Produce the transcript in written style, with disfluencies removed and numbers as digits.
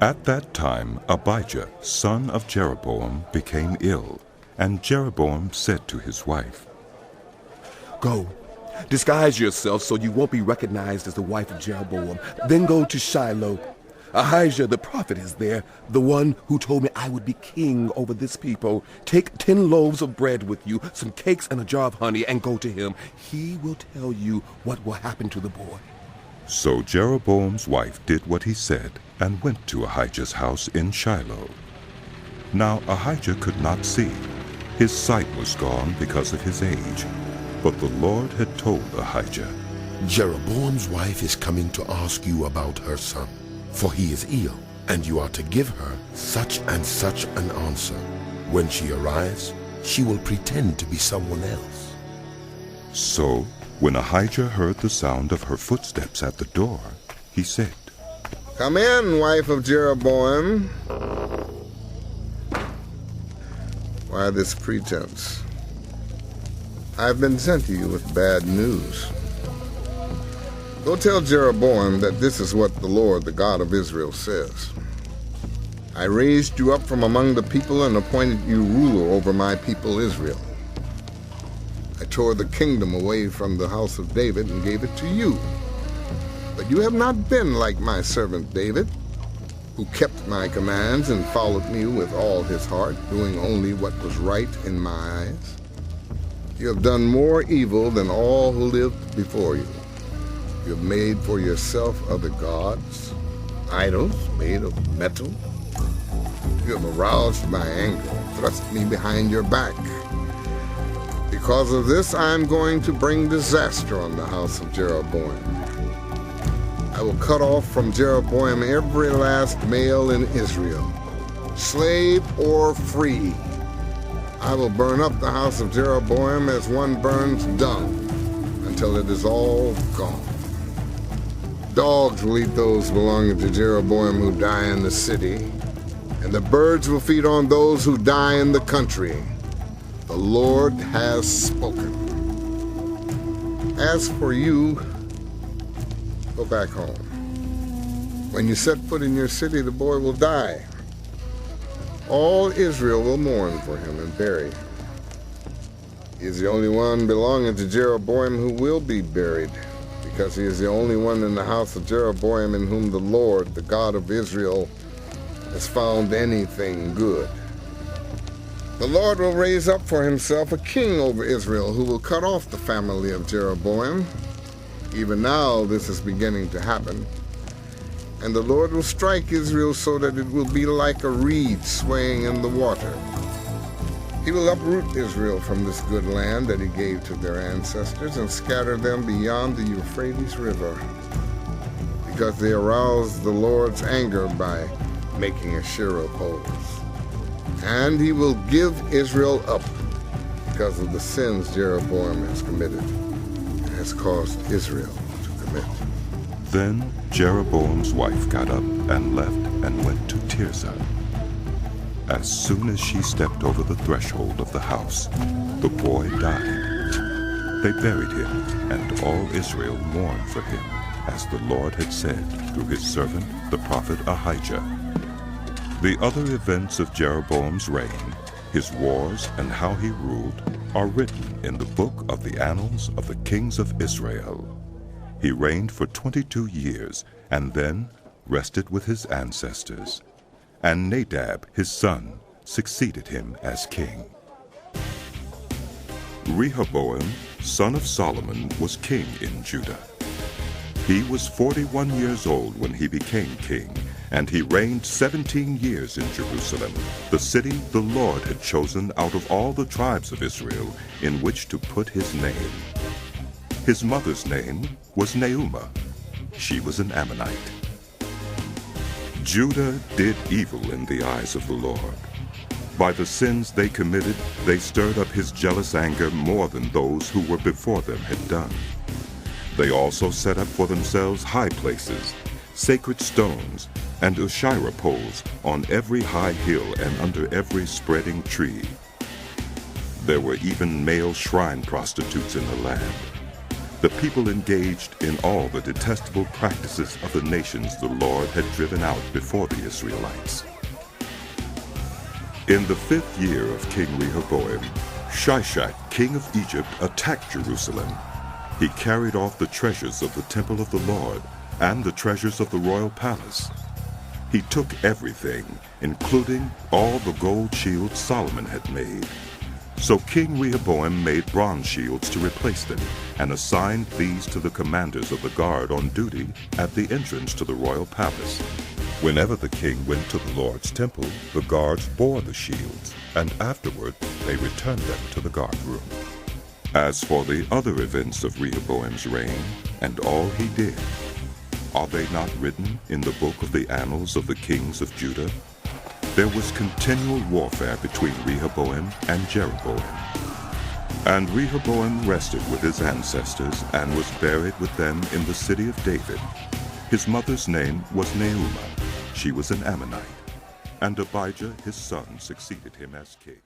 At that time Abijah, son of Jeroboam, became ill, and Jeroboam said to his wife, "Go, disguise yourself so you won't be recognized as the wife of Jeroboam. Then go to Shiloh. Ahijah the prophet is there, the one who told me I would be king over this people. Take 10 loaves of bread with you, some cakes and a jar of honey, and go to him. He will tell you what will happen to the boy." So Jeroboam's wife did what he said and went to Ahijah's house in Shiloh. Now Ahijah could not see. His sight was gone because of his age. But the Lord had told Ahijah, "Jeroboam's wife is coming to ask you about her son, for he is ill, and you are to give her such and such an answer. When she arrives, she will pretend to be someone else." So when Ahijah heard the sound of her footsteps at the door, he said, "Come in, wife of Jeroboam." "Why this pretense? I've been sent to you with bad news. Go tell Jeroboam that this is what the Lord, the God of Israel, says. I raised you up from among the people and appointed you ruler over my people Israel. I tore the kingdom away from the house of David and gave it to you. But you have not been like my servant David, who kept my commands and followed me with all his heart, doing only what was right in my eyes. You have done more evil than all who lived before you. You have made for yourself other gods, idols made of metal. You have aroused my anger, thrust me behind your back. Because of this, I am going to bring disaster on the house of Jeroboam. I will cut off from Jeroboam every last male in Israel, slave or free. I will burn up the house of Jeroboam as one burns dung, until it is all gone. Dogs will eat those belonging to Jeroboam who die in the city, and the birds will feed on those who die in the country. The Lord has spoken. As for you, go back home. When you set foot in your city, the boy will die. All Israel will mourn for him and bury him. He is the only one belonging to Jeroboam who will be buried, because he is the only one in the house of Jeroboam in whom the Lord, the God of Israel, has found anything good. The Lord will raise up for himself a king over Israel who will cut off the family of Jeroboam. Even now this is beginning to happen. And the Lord will strike Israel so that it will be like a reed swaying in the water. He will uproot Israel from this good land that he gave to their ancestors and scatter them beyond the Euphrates River, because they aroused the Lord's anger by making Asherah poles. And he will give Israel up because of the sins Jeroboam has committed and has caused Israel to commit. Then Jeroboam's wife got up and left and went to Tirzah. As soon as she stepped over the threshold of the house, the boy died. They buried him, and all Israel mourned for him, as the Lord had said through his servant the prophet Ahijah. The other events of Jeroboam's reign, his wars, and how he ruled, are written in the book of the annals of the kings of Israel. He reigned for 22 years, and then rested with his ancestors. And Nadab, his son, succeeded him as king. Rehoboam, son of Solomon, was king in Judah. He was 41 years old when he became king, and he reigned 17 years in Jerusalem, the city the Lord had chosen out of all the tribes of Israel in which to put his name. His mother's name was Naamah. She was an Ammonite. Judah did evil in the eyes of the Lord. By the sins they committed, they stirred up his jealous anger more than those who were before them had done. They also set up for themselves high places, sacred stones, and Asherah poles on every high hill and under every spreading tree. There were even male shrine prostitutes in the land. The people engaged in all the detestable practices of the nations the Lord had driven out before the Israelites. In the 5th year of King Rehoboam, Shishak, king of Egypt, attacked Jerusalem. He carried off the treasures of the temple of the Lord and the treasures of the royal palace. He took everything, including all the gold shields Solomon had made. So King Rehoboam made bronze shields to replace them, and assigned these to the commanders of the guard on duty at the entrance to the royal palace. Whenever the king went to the Lord's temple, the guards bore the shields, and afterward they returned them to the guard room. As for the other events of Rehoboam's reign, and all he did, are they not written in the book of the annals of the kings of Judah? There was continual warfare between Rehoboam and Jeroboam. And Rehoboam rested with his ancestors and was buried with them in the city of David. His mother's name was Naamah. She was an Ammonite. And Abijah his son succeeded him as king.